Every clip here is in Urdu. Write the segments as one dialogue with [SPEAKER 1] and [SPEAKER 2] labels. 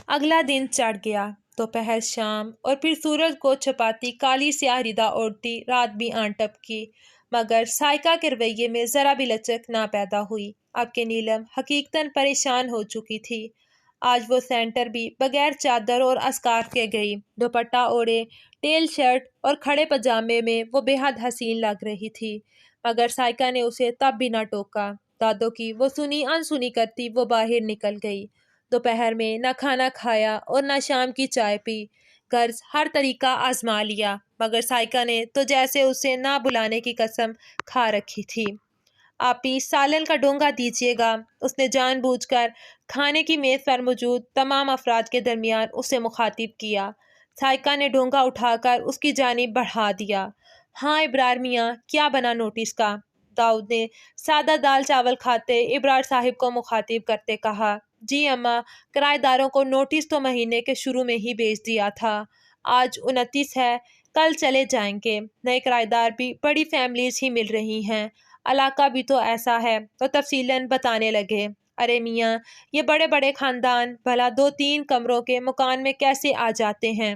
[SPEAKER 1] اگلا دن چڑھ گیا۔ دوپہر، شام اور پھر سورج کو چھپاتی کالی سیاہ ردا اوڑھتی رات بھی آن ٹپکی، مگر سائیکا کے رویے میں ذرا بھی لچک نہ پیدا ہوئی۔ اب کہ نیلم حقیقتاً پریشان ہو چکی تھی، آج وہ سینٹر بھی بغیر چادر اور اسکارف کے گئی۔ دوپٹہ اوڑھے، ٹیل شرٹ اور کھڑے پاجامے میں وہ بے حد حسین لگ رہی تھی، مگر سائیکا نے اسے تب بھی نہ ٹوکا۔ دادوں کی وہ سنی انسنی کرتی وہ باہر نکل گئی۔ دوپہر میں نہ کھانا کھایا اور نہ شام کی چائے پی، غرض ہر طریقہ آزما لیا، مگر سائیکا نے تو جیسے اسے نہ بلانے کی قسم کھا رکھی تھی۔ آپی، سالن کا ڈونگا دیجیے گا، اس نے جان بوجھ کر کھانے کی میز پر موجود تمام افراد کے درمیان اسے مخاطب کیا۔ سائیکا نے ڈونگا اٹھا کر اس کی جانب بڑھا دیا۔ ہاں ابرار میاں، کیا بنا نوٹس کا؟ داؤد نے سادہ دال چاول کھاتے ابرار صاحب کو مخاطب کرتے کہا۔ جی اماں، کرایہ داروں کو نوٹس تو مہینے کے شروع میں ہی بھیج دیا تھا، آج 29 ہے، کل چلے جائیں گے۔ نئے کرایہ دار بھی بڑی فیملیز ہی مل رہی ہیں، علاقہ بھی تو ایسا ہے، تو تفصیلاً بتانے لگے۔ ارے میاں، یہ بڑے بڑے خاندان بھلا 2-3 کمروں کے مکان میں کیسے آ جاتے ہیں؟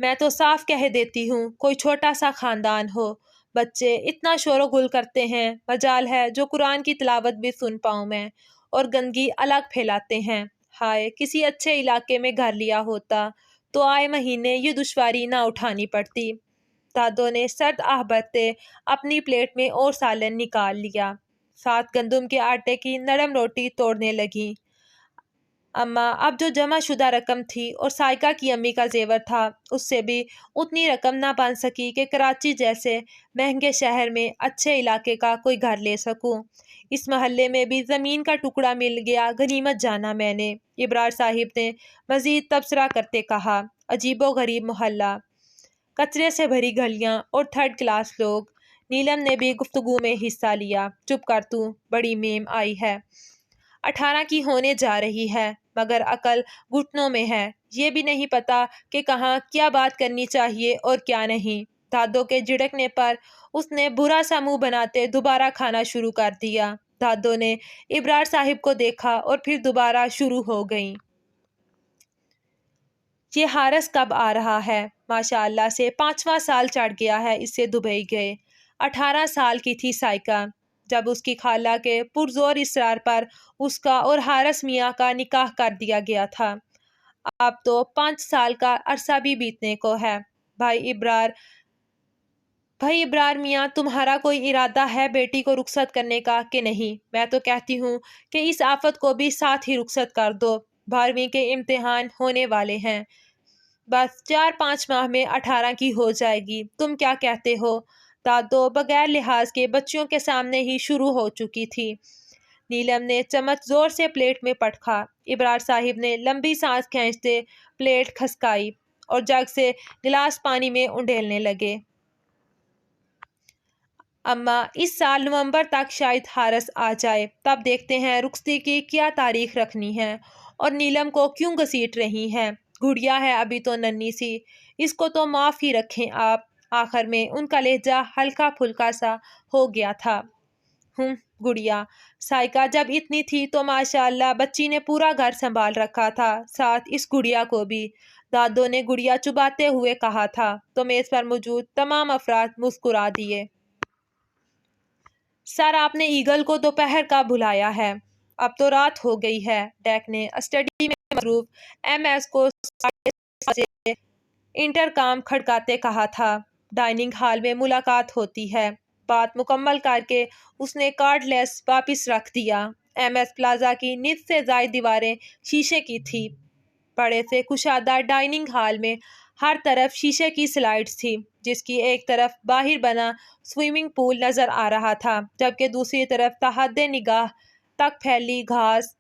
[SPEAKER 1] میں تو صاف کہہ دیتی ہوں، کوئی چھوٹا سا خاندان ہو، بچے اتنا شور و گل کرتے ہیں، مجال ہے جو قرآن کی تلاوت بھی سن پاؤں میں، اور گندگی الگ پھیلاتے ہیں۔ ہائے، کسی اچھے علاقے میں گھر لیا ہوتا تو آئے مہینے یہ دشواری نہ اٹھانی پڑتی۔ دادوں نے سرد آہ بھرتے اپنی پلیٹ میں اور سالن نکال لیا، ساتھ گندم کے آٹے کی نرم روٹی توڑنے لگیں۔ اماں، اب جو جمع شدہ رقم تھی اور سائیکا کی امی کا زیور تھا، اس سے بھی اتنی رقم نہ بن سکی کہ کراچی جیسے مہنگے شہر میں اچھے علاقے کا کوئی گھر لے سکوں۔ اس محلے میں بھی زمین کا ٹکڑا مل گیا، غنیمت جانا میں نے، ابرار صاحب نے مزید تبصرہ کرتے کہا۔ عجیب و غریب محلہ، کچرے سے بھری گلیاں اور تھرڈ کلاس لوگ۔ نیلم نے بھی گفتگو میں حصہ لیا۔ چپ کر تو، بڑی میم آئی ہے، 18 کی ہونے جا رہی ہے، مگر عقل گھٹنوں میں ہے، یہ بھی نہیں پتا کہ کہاں کیا بات کرنی چاہیے اور کیا نہیں۔ دادوں کے جھڑکنے پر اس نے برا سا منہ بناتے دوبارہ کھانا شروع کر دیا۔ دادوں نے ابرار صاحب کو دیکھا اور پھر دوبارہ شروع ہو گئیں۔ یہ حارث کب آ رہا ہے؟ ماشاءاللہ سے 5واں سال چڑھ گیا ہے اسے دبئی گئے۔ 18 سال کی تھی سائیکا جب اس کی خالہ کے پرزور اصرار پر اس کا اور حارث میاں کا نکاح کر دیا گیا تھا۔ اب تو 5 سال کا عرصہ بھی بیتنے کو ہے۔ بھائی ابرار میاں، تمہارا کوئی ارادہ ہے بیٹی کو رخصت کرنے کا کہ نہیں؟ میں تو کہتی ہوں کہ اس آفت کو بھی ساتھ ہی رخصت کر دو، 12ویں کے امتحان ہونے والے ہیں، بس 4-5 ماہ میں 18 کی ہو جائے گی، تم کیا کہتے ہو؟ دادو بغیر لحاظ کے بچیوں کے سامنے ہی شروع ہو چکی تھی۔ نیلم نے چمچ زور سے پلیٹ میں پٹکا۔ ابرار صاحب نے لمبی سانس کھینچتے پلیٹ کھسکائی اور جگ سے گلاس پانی میں انڈیلنے لگے۔ اماں، اس سال نومبر تک شاید حارث آ جائے، تب دیکھتے ہیں رخصتی کی کیا تاریخ رکھنی ہے، اور نیلم کو کیوں گھسیٹ رہی ہیں؟ گڑیا ہے ابھی تو ننھی سی، اس کو تو معاف ہی رکھیں آپ۔ آخر میں ان کا لہجہ ہلکا پھلکا سا ہو گیا تھا۔ گڑیا، سائیکا جب اتنی تھی تو ماشاءاللہ بچی نے پورا گھر سنبھال رکھا تھا، ساتھ اس گڑیا کو بھی، دادوں نے گڑیا چباتے ہوئے کہا تھا، تو میز پر موجود تمام افراد مسکرا دیے۔ سر، آپ نے ایگل کو دوپہر کا بلایا ہے، اب تو رات ہو گئی ہے۔ ڈیک نے اسٹڈی میں مصروف ایم ایس کو 7:30 بجے انٹرکام کھڑکاتے کہا تھا، ڈائننگ ہال میں ملاقات ہوتی ہے۔ بات مکمل کر کے اس نے کارڈ لیس واپس رکھ دیا۔ ایم ایس پلازا کی نصف سے زائد دیواریں شیشے کی تھی۔ بڑے سے کشادہ ڈائننگ ہال میں ہر طرف شیشے کی سلائڈز تھی، جس کی ایک طرف باہر بنا سوئمنگ پول نظر آ رہا تھا، جبکہ دوسری طرف تحت نگاہ تک پھیلی گھاس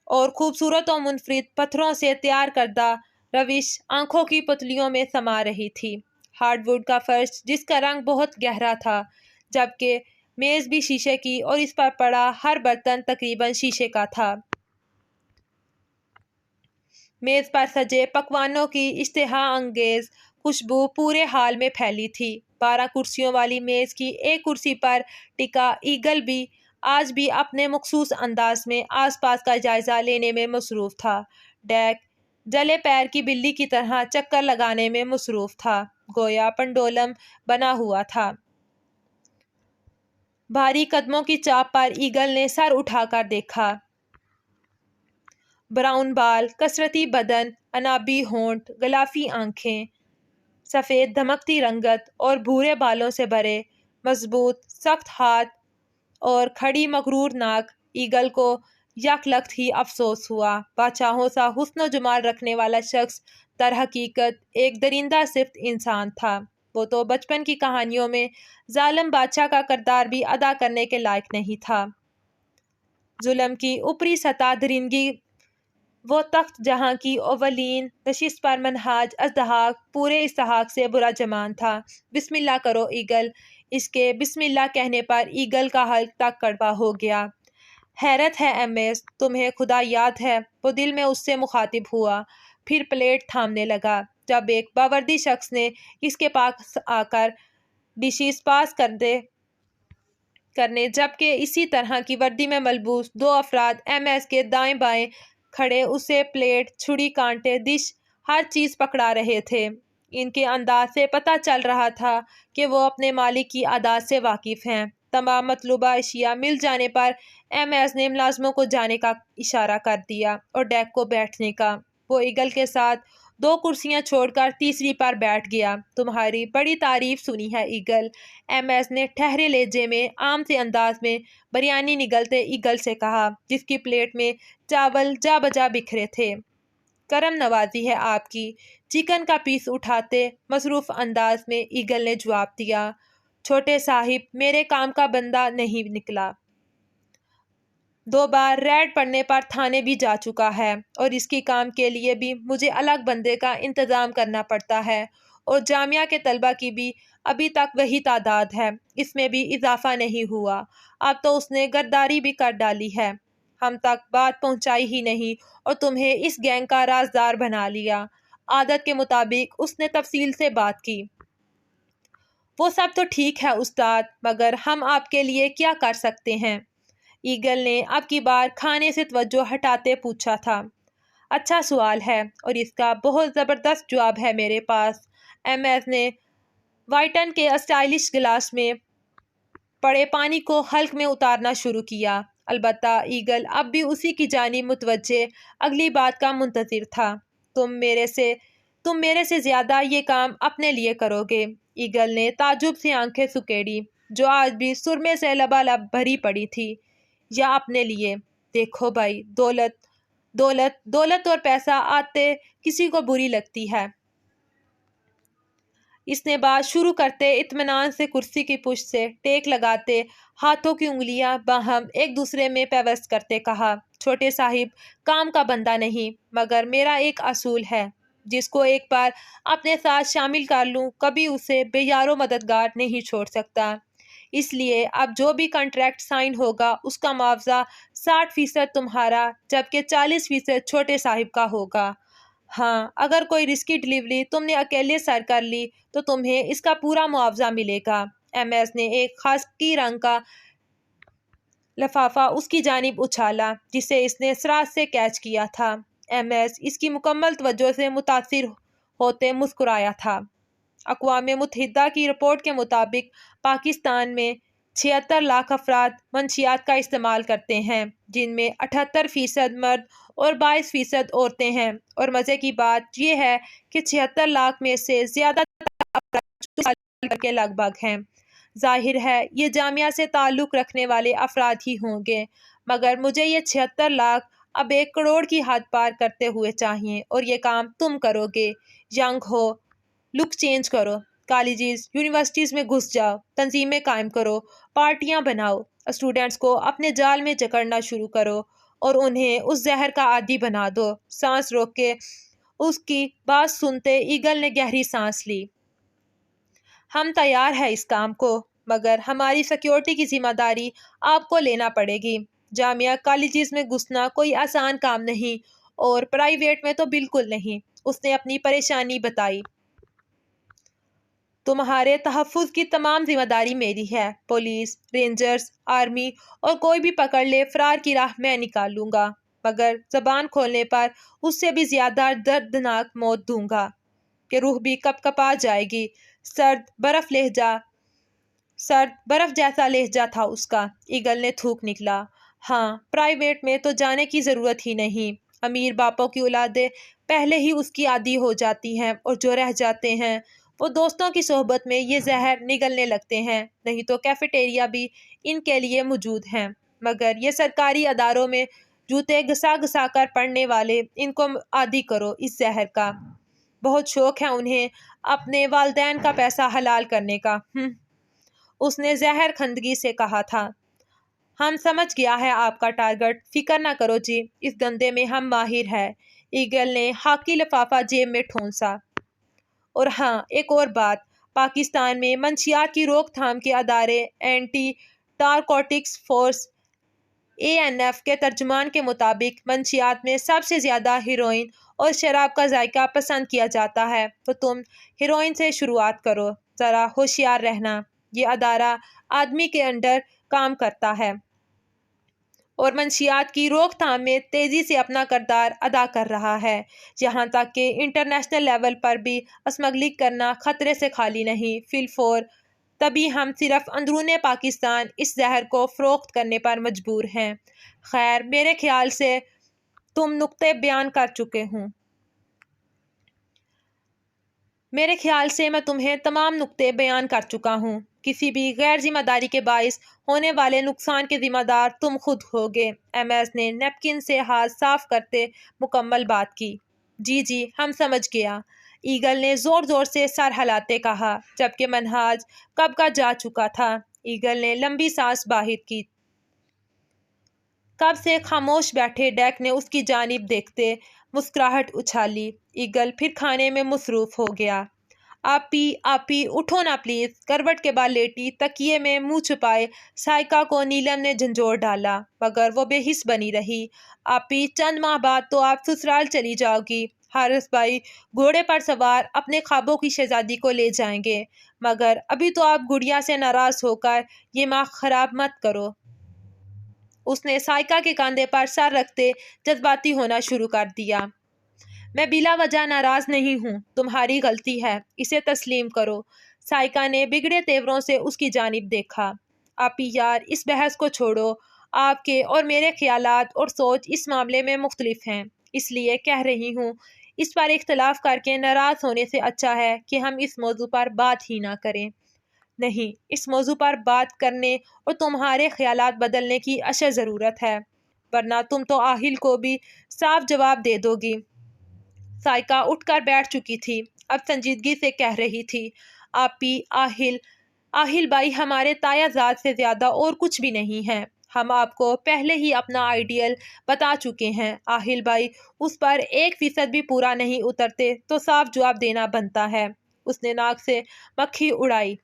[SPEAKER 1] اور خوبصورت و منفرد پتھروں سے تیار کردہ روش آنکھوں کی پتلیوں میں سما رہی تھی۔ ہارڈ ووڈ کا فرش جس کا رنگ بہت گہرا تھا، جبکہ میز بھی شیشے کی اور اس پر پڑا ہر برتن تقریباً شیشے کا تھا۔ میز پر سجے پکوانوں کی اشتہا انگیز خوشبو پورے ہال میں پھیلی تھی۔ 12 کرسیوں والی میز کی ایک کرسی پر ٹکا ایگل بھی آج بھی اپنے مخصوص انداز میں آس پاس کا جائزہ لینے میں مصروف تھا۔ ڈیک جلے پیر کی بلی کی طرح چکر لگانے میں مصروف تھا، گویا پنڈولم بنا ہوا تھا۔ بھاری قدموں کی چاپ پر ایگل نے سر اٹھا کر دیکھا۔ براؤن بال، کثرتی بدن، انابی ہونٹ، غلافی آنکھیں، سفید دھمکتی رنگت اور بھورے بالوں سے بھرے مضبوط سخت ہاتھ اور کھڑی مغرور ناک۔ ایگل کو یک لخت ہی افسوس ہوا۔ بادشاہوں سا حسن و جمال رکھنے والا شخص در حقیقت ایک درندہ صفت انسان تھا۔ وہ تو بچپن کی کہانیوں میں ظالم بادشاہ کا کردار بھی ادا کرنے کے لائق نہیں تھا۔ ظلم کی اوپری سطح درندگی، وہ تخت جہاں کی اولین نشست پر منہاج ازدحاق پورے استحقاق سے برا جمان تھا۔ بسم اللہ کرو ایگل۔ اس کے بسم اللہ کہنے پر ایگل کا حلق تک کڑوا ہو گیا۔ حیرت ہے ایم ایس، تمہیں خدا یاد ہے؟ وہ دل میں اس سے مخاطب ہوا، پھر پلیٹ تھامنے لگا۔ جب ایک باوردی شخص نے اس کے پاس آ کر ڈشز پاس کرنے جبکہ اسی طرح کی وردی میں ملبوس دو افراد ایم ایس کے دائیں بائیں کھڑے اسے پلیٹ، چھری، کانٹے، ڈش، ہر چیز پکڑا رہے تھے، ان کے انداز سے پتہ چل رہا تھا کہ وہ اپنے مالک کی عادات سے واقف ہیں۔ تمام مطلوبہ اشیاء مل جانے پر ایم ایس نے ملازموں کو جانے کا اشارہ کر دیا اور ڈیک کو بیٹھنے کا۔ وہ ایگل کے ساتھ دو کرسیاں چھوڑ کر تیسری پر بیٹھ گیا۔ تمہاری بڑی تعریف سنی ہے ایگل، ایم ایس نے ٹھہرے لہجے میں عام سے انداز میں بریانی نگلتے ایگل سے کہا، جس کی پلیٹ میں چاول جا بجا بکھرے تھے۔ کرم نوازی ہے آپ کی۔ چکن کا پیس اٹھاتے مصروف انداز میں ایگل نے جواب دیا، چھوٹے صاحب میرے کام کا بندہ نہیں نکلا، 2 بار ریڈ پڑنے پر تھانے بھی جا چکا ہے، اور اس کی کام کے لیے بھی مجھے الگ بندے کا انتظام کرنا پڑتا ہے، اور جامعہ کے طلبہ کی بھی ابھی تک وہی تعداد ہے، اس میں بھی اضافہ نہیں ہوا۔ اب تو اس نے غداری بھی کر ڈالی ہے، ہم تک بات پہنچائی ہی نہیں اور تمہیں اس گینگ کا رازدار بنا لیا۔ عادت کے مطابق اس نے تفصیل سے بات کی۔ وہ سب تو ٹھیک ہے استاد، مگر ہم آپ کے لیے کیا کر سکتے ہیں؟ ایگل نے اب کی بار کھانے سے توجہ ہٹاتے پوچھا تھا۔ اچھا سوال ہے، اور اس کا بہت زبردست جواب ہے میرے پاس۔ ایم ایس نے وائٹن کے اسٹائلش گلاس میں پڑے پانی کو حلق میں اتارنا شروع کیا۔ البتہ ایگل اب بھی اسی کی جانب متوجہ اگلی بات کا منتظر تھا۔ تم میرے سے زیادہ یہ کام اپنے لیے کرو گے؟ ایگل نے تعجب سے آنکھیں سکیڑی، جو آج بھی سرمے سے لبالب بھری پڑی تھی۔ یا اپنے لیے؟ دیکھو بھائی، دولت اور پیسہ آتے کسی کو بری لگتی ہے۔ اس نے بات شروع کرتے اطمینان سے کرسی کی پشت سے ٹیک لگاتے ہاتھوں کی انگلیاں باہم ایک دوسرے میں پیوست کرتے کہا، چھوٹے صاحب کام کا بندہ نہیں، مگر میرا ایک اصول ہے، جس کو ایک بار اپنے ساتھ شامل کر لوں کبھی اسے بے یار و مددگار نہیں چھوڑ سکتا۔ اس لیے اب جو بھی کنٹریکٹ سائن ہوگا اس کا معاوضہ 60% تمہارا جبکہ 40% چھوٹے صاحب کا ہوگا۔ ہاں، اگر کوئی رسکی ڈلیوری تم نے اکیلے سر کر لی تو تمہیں اس کا پورا معاوضہ ملے گا۔ ایم ایس نے ایک خاکی رنگ کا لفافہ اس کی جانب اچھالا، جسے اس نے سراج سے کیچ کیا تھا۔ ایم ایس اس کی مکمل توجہ سے متاثر ہوتے مسکرایا تھا۔ اقوام متحدہ کی رپورٹ کے مطابق پاکستان میں 76 لاکھ افراد منشیات کا استعمال کرتے ہیں، جن میں 78% مرد اور 22% عورتیں ہیں، اور مزے کی بات یہ ہے کہ 76 لاکھ میں سے زیادہ تر افراد 40 سال کے لگ بھگ ہیں۔ ظاہر ہے یہ جامعہ سے تعلق رکھنے والے افراد ہی ہوں گے، مگر مجھے یہ 76 لاکھ اب 1 کروڑ کی حد پار کرتے ہوئے چاہیے، اور یہ کام تم کرو گے۔ ینگ ہو، لک چینج کرو، کالجز یونیورسٹیز میں گھس جاؤ، تنظیمیں قائم کرو، پارٹیاں بناؤ، اسٹوڈنٹس کو اپنے جال میں جکڑنا شروع کرو اور انہیں اس زہر کا عادی بنا دو۔ سانس روک کے اس کی بات سنتے ایگل نے گہری سانس لی۔ ہم تیار ہیں اس کام کو، مگر ہماری سیکیورٹی کی ذمہ داری آپ کو لینا پڑے گی۔ جامعہ کالجز میں گھسنا کوئی آسان کام نہیں، اور پرائیویٹ میں تو بالکل نہیں۔ اس نے اپنی پریشانی بتائی۔ تمہارے تحفظ کی تمام ذمہ داری میری ہے۔ پولیس، رینجرز، آرمی اور کوئی بھی پکڑ لے، فرار کی راہ میں نکال لوں گا، مگر زبان کھولنے پر اس سے بھی زیادہ دردناک موت دوں گا کہ روح بھی کپ کپا جائے گی۔ سرد برف جیسا لہجہ تھا اس کا۔ ایگل نے تھوک نکلا۔ ہاں، پرائیویٹ میں تو جانے کی ضرورت ہی نہیں۔ امیر باپوں کی اولادیں پہلے ہی اس کی عادی ہو جاتی ہیں، اور جو رہ جاتے ہیں وہ دوستوں کی صحبت میں یہ زہر نگلنے لگتے ہیں۔ نہیں تو کیفیٹیریا بھی ان کے لیے موجود ہیں، مگر یہ سرکاری اداروں میں جوتے گھسا گھسا کر پڑھنے والے، ان کو عادی کرو اس زہر کا۔ بہت شوق ہے انہیں اپنے والدین کا پیسہ حلال کرنے کا۔ اس نے زہر خندگی سے کہا تھا۔ ہم سمجھ گیا ہے آپ کا ٹارگٹ، فکر نہ کرو جی، اس دندے میں ہم ماہر ہیں۔ ایگل نے خاکی لفافہ جیب میں ٹھونسا۔ اور ہاں، ایک اور بات، پاکستان میں منشیات کی روک تھام کے ادارے اینٹی نارکوٹکس فورس ANF کے ترجمان کے مطابق منشیات میں سب سے زیادہ ہیروئن اور شراب کا ذائقہ پسند کیا جاتا ہے، تو تم ہیروئن سے شروعات کرو۔ ذرا ہوشیار رہنا، یہ ادارہ آدمی کے انڈر کام کرتا ہے اور منشیات کی روک تھام میں تیزی سے اپنا کردار ادا کر رہا ہے، یہاں تک کہ انٹرنیشنل لیول پر بھی اسمگلنگ کرنا خطرے سے خالی نہیں۔ فی الفور تبھی ہم صرف اندرون پاکستان اس زہر کو فروخت کرنے پر مجبور ہیں۔ خیر، میرے خیال سے تم نقطے بیان کر چکے ہوں۔ میرے خیال سے میں تمہیں تمام نقطے بیان کر چکا ہوں۔ کسی بھی غیر ذمہ داری کے باعث ہونے والے نقصان کے ذمہ دار تم خود ہوگے۔ MS نے نیپکن سے ہاتھ صاف کرتے مکمل بات کی۔ جی، ہم سمجھ گیا، ایگل نے زور زور سے سر ہلاتے کہا، جبکہ منہاج کب کا جا چکا تھا۔ ایگل نے لمبی سانس باہر کی۔ کب سے خاموش بیٹھے ڈیک نے اس کی جانب دیکھتے مسکراہٹ اچھالی۔ ایگل پھر کھانے میں مصروف ہو گیا۔ آپی اٹھو نا پلیز۔ کروٹ کے بال لیٹی تکیے میں منہ چھپائے سائیکا کو نیلم نے جھنجھوڑ ڈالا، مگر وہ بے حس بنی رہی۔ آپی، چند ماہ بعد تو آپ سسرال چلی جاؤ گی۔ حارث بھائی گھوڑے پر سوار اپنے خوابوں کی شہزادی کو لے جائیں گے، مگر ابھی تو آپ گڑیا سے ناراض ہو کر یہ ماہ خراب مت کرو۔ اس نے سائیکا کے کاندھے پر سر رکھتے جذباتی ہونا شروع کر دیا۔ میں بلا وجہ ناراض نہیں ہوں، تمہاری غلطی ہے، اسے تسلیم کرو۔ سائیکا نے بگڑے تیوروں سے اس کی جانب دیکھا۔ آپی یار، اس بحث کو چھوڑو۔ آپ کے اور میرے خیالات اور سوچ اس معاملے میں مختلف ہیں، اس لیے کہہ رہی ہوں، اس پر اختلاف کر کے ناراض ہونے سے اچھا ہے کہ ہم اس موضوع پر بات ہی نہ کریں۔ نہیں، اس موضوع پر بات کرنے اور تمہارے خیالات بدلنے کی اشد ضرورت ہے، ورنہ تم تو آہل کو بھی صاف جواب دے دو گی۔ سائیکا اٹھ کر بیٹھ چکی تھی، اب سنجیدگی سے کہہ رہی تھی، آپی، آہل بھائی ہمارے تایا زاد سے زیادہ اور کچھ بھی نہیں ہے۔ ہم آپ کو پہلے ہی اپنا آئیڈیل بتا چکے ہیں۔ آہل بھائی اس پر 1% بھی پورا نہیں اترتے تو صاف جواب دینا بنتا ہے۔ اس نے ناک سے مکھی اڑائی۔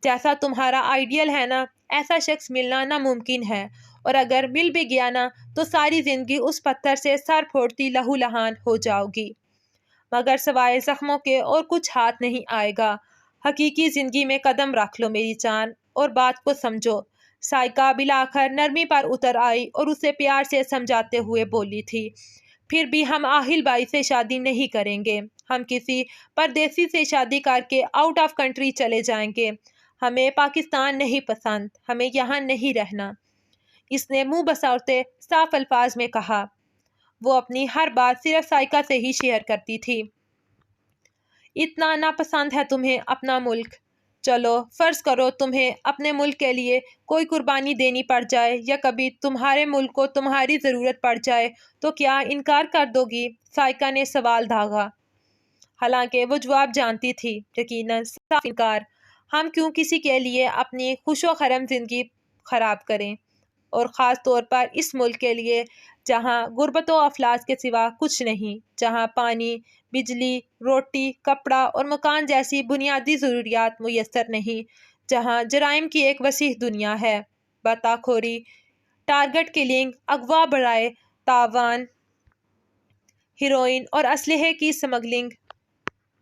[SPEAKER 1] جیسا تمہارا آئیڈیل ہے نا، ایسا شخص ملنا ناممکن ہے، اور اگر مل بھی گیا نا تو ساری زندگی اس پتھر سے سر پھوڑتی لہو لہان ہو جاؤ گی، مگر سوائے زخموں کے اور کچھ ہاتھ نہیں آئے گا۔ حقیقی زندگی میں قدم رکھ لو میری جان، اور بات کو سمجھو۔ سائیکا بالآخر نرمی پر اتر آئی اور اسے پیار سے سمجھاتے ہوئے بولی تھی، پھر بھی ہم آہل بھائی سے شادی نہیں کریں گے۔ ہم کسی پردیسی سے شادی کر کے آؤٹ آف کنٹری چلے جائیں گے۔ ہمیں پاکستان نہیں پسند، ہمیں یہاں نہیں رہنا۔ اس نے منہ بساتے صاف الفاظ میں کہا۔ وہ اپنی ہر بات صرف سائیکا سے ہی شیئر کرتی تھی۔ اتنا ناپسند ہے تمہیں اپنا ملک؟ چلو فرض کرو تمہیں اپنے ملک کے لیے کوئی قربانی دینی پڑ جائے، یا کبھی تمہارے ملک کو تمہاری ضرورت پڑ جائے، تو کیا انکار کر دو گی؟ سائیکا نے سوال داغا، حالانکہ وہ جواب جانتی تھی، یقیناً صاف انکار۔ ہم کیوں کسی کے لیے اپنی خوش و خرم زندگی خراب کریں، اور خاص طور پر اس ملک کے لیے جہاں غربت و افلاس کے سوا کچھ نہیں، جہاں پانی، بجلی، روٹی، کپڑا اور مکان جیسی بنیادی ضروریات میسر نہیں، جہاں جرائم کی ایک وسیع دنیا ہے، بتا خوری، ٹارگٹ کلنگ، اغوا برائے تاوان، ہیروئن اور اسلحے کی سمگلنگ۔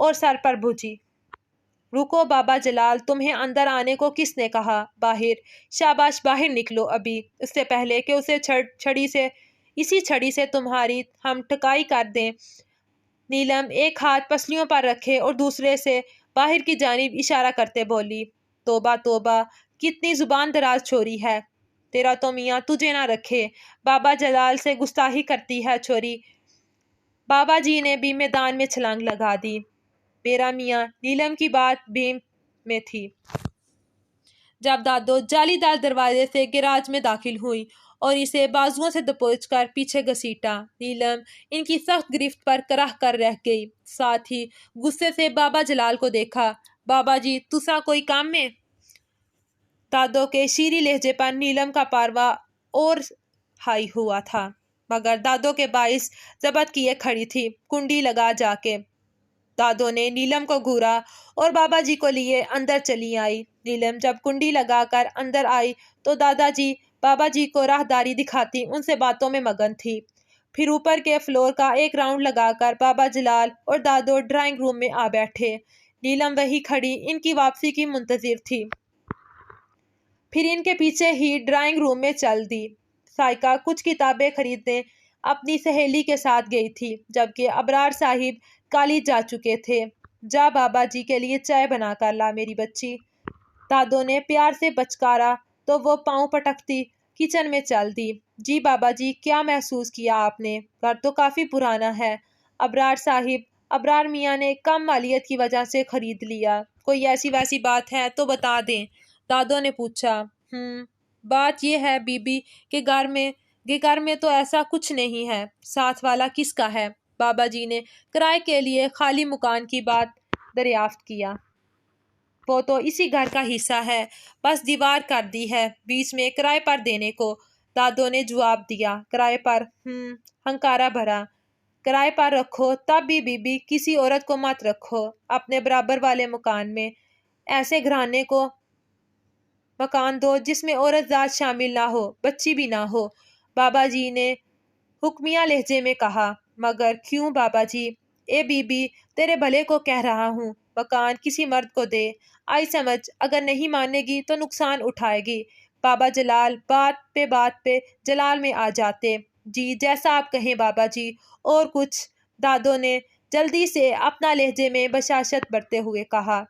[SPEAKER 1] اور سر پر بھوجی۔ رکو بابا جلال، تمہیں اندر آنے کو کس نے کہا؟ باہر۔ شاباش، باہر نکلو ابھی، اس سے پہلے کہ اسی چھڑی سے تمہاری ہم ٹکائی کر دیں۔ نیلم ایک ہاتھ پسلیوں پر رکھے اور دوسرے سے باہر کی جانب اشارہ کرتے بولی، توبہ توبہ، کتنی زبان دراز چھوری ہے، تیرا تو میاں تجھے نہ رکھے، بابا جلال سے گستاخی کرتی ہے چھوری۔ بابا جی نے بھی میدان میں چھلانگ لگا دی۔ میرا میاں، نیلم کی بات بھیم میں تھی۔ جب دادو جالی دار دروازے سے گراج میں داخل ہوئی اور اسے بازوؤں سے دبوچ کر پیچھے گھسیٹا، نیلم ان کی سخت گرفت پر کرہ کر رہ گئی۔ ساتھ ہی غصے سے بابا جلال کو دیکھا۔ بابا جی، تسا کوئی کام میں؟ دادو کے شیریں لہجے پر نیلم کا پاروا اور ہائی ہوا تھا، مگر دادو کے باعث ضبط کیے کھڑی تھی۔ کنڈی لگا جا کے دادو نے نیلم کو گھورا اور بابا جی کو لیے اندر چلی آئی۔ نیلم جب کنڈی لگا کر اندر آئی تو دادا جی بابا جی کو راہداری دکھاتی ان سے باتوں میں مگن تھی۔ پھر اوپر کے فلور کا ایک راؤنڈ لگا کر بابا جلال اور دادو ڈرائنگ روم میں آ بیٹھے۔ نیلم وہی کھڑی ان کی واپسی کی منتظر تھی۔ پھر ان کے پیچھے ہی ڈرائنگ روم میں چل دی۔ سائیکا کچھ کتابیں خریدنے اپنی سہیلی کے ساتھ گئی تھی، جبکہ ابرار صاحب کالج جا چکے تھے۔ جا بابا جی کے لیے چائے بنا کر لا میری بچی، دادو نے پیار سے بچکارا تو وہ پاؤں پٹکتی کچن میں چل دی۔ جی بابا جی، کیا محسوس کیا آپ نے؟ گھر تو کافی پرانا ہے۔ ابرار صاحب، ابرار میاں نے کم مالیت کی وجہ سے خرید لیا۔ کوئی ایسی ویسی بات ہے تو بتا دیں، دادو نے پوچھا۔ بات یہ ہے بی بی کہ گھر میں تو ایسا کچھ نہیں ہے۔ ساتھ والا کس کا ہے؟ بابا جی نے کرائے کے لیے خالی مکان کی بات دریافت کیا۔ وہ تو اسی گھر کا حصہ ہے، بس دیوار کر دی ہے بیچ میں کرائے پر دینے کو، دادو نے جواب دیا۔ کرائے پر؟ ہنکارا بھرا۔ کرائے پر رکھو، تب بھی بی بی کسی عورت کو مت رکھو اپنے برابر والے مکان میں۔ ایسے گھرانے کو مکان دو جس میں عورت ذات شامل نہ ہو، بچی بھی نہ ہو، بابا جی نے حکمیہ لہجے میں کہا۔ مگر کیوں بابا جی؟ اے بی بی، تیرے بھلے کو کہہ رہا ہوں، مکان کسی مرد کو دے، آئی سمجھ، اگر نہیں مانے گی تو نقصان اٹھائے گی۔ بابا جلال بات پہ جلال میں آ جاتے۔ جی جیسا آپ کہیں بابا جی، اور کچھ؟ دادو نے جلدی سے اپنا لہجے میں بشاشت برتے ہوئے کہا۔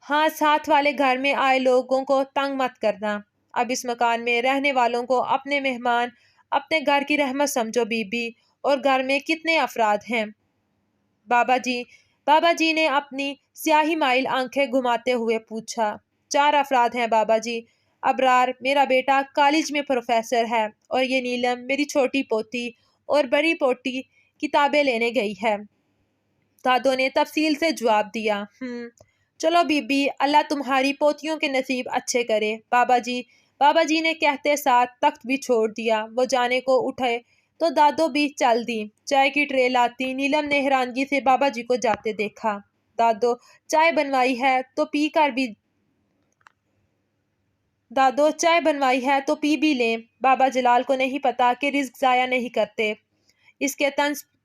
[SPEAKER 1] ہاں، ساتھ والے گھر میں آئے لوگوں کو تنگ مت کرنا۔ اب اس مکان میں رہنے والوں کو اپنے مہمان، اپنے گھر کی رحمت سمجھو بی بی۔ اور گھر میں کتنے افراد ہیں؟ بابا جی نے اپنی سیاہی مائل آنکھیں گھماتے ہوئے پوچھا۔ 4 افراد ہیں بابا جی۔ ابرار میرا بیٹا کالج میں پروفیسر ہے، اور یہ نیلم میری چھوٹی پوتی، اور بڑی پوتی کتابیں لینے گئی ہے، دادو نے تفصیل سے جواب دیا۔ چلو بی بی، اللہ تمہاری پوتیوں کے نصیب اچھے کرے بابا جی نے کہتے ساتھ تخت بھی چھوڑ دیا۔ وہ جانے کو اٹھے تو دادو بھی چل دی۔ چائے کی ٹرے لاتی نیلم نے حیرانگی سے بابا جی کو جاتے دیکھا۔ دادو، چائے بنوائی ہے تو پی بھی لیں، بابا جلال کو نہیں پتا کہ رزق ضائع نہیں کرتے۔ اس کے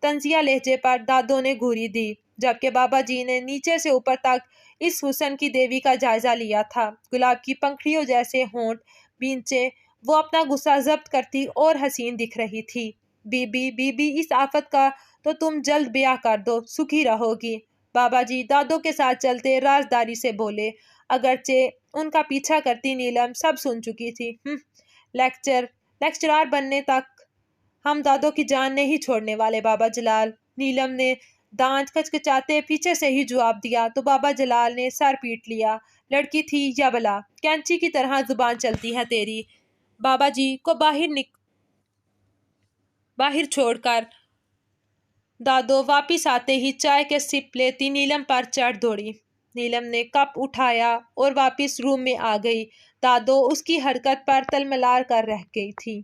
[SPEAKER 1] طنزیہ لہجے پر دادو نے گھوری دی، جبکہ بابا جی نے نیچے سے اوپر تک اس حسن کی دیوی کا جائزہ لیا تھا۔ گلاب کی پنکھڑیوں جیسے ہونٹ بینچے وہ اپنا غصہ ضبط کرتی اور حسین دکھ رہی تھی۔ بی بی، اس آفت کا تو تم جلد بیاہ کر دو، سکھی رہو گی۔ بابا جی دادو کے ساتھ چلتے رازداری سے بولے، اگرچہ ان کا پیچھا کرتی نیلم سب سن چکی تھی۔ لیکچرار بننے تک ہم دادو کی جان نہیں چھوڑنے والے بابا جلال، نیلم نے دانت کچکچاتے پیچھے سے ہی جواب دیا تو بابا جلال نے سر پیٹ لیا۔ لڑکی تھی یا بلا، کینچی کی طرح زبان چلتی ہے تیری۔ بابا جی کو باہر چھوڑ کر دادو واپس آتے ہی چائے کے سپ لیتی نیلم پر چڑھ دوڑی۔ نیلم نے کپ اٹھایا اور واپس روم میں آ گئی۔ دادو اس کی حرکت پر تلملار کر رہ گئی تھی۔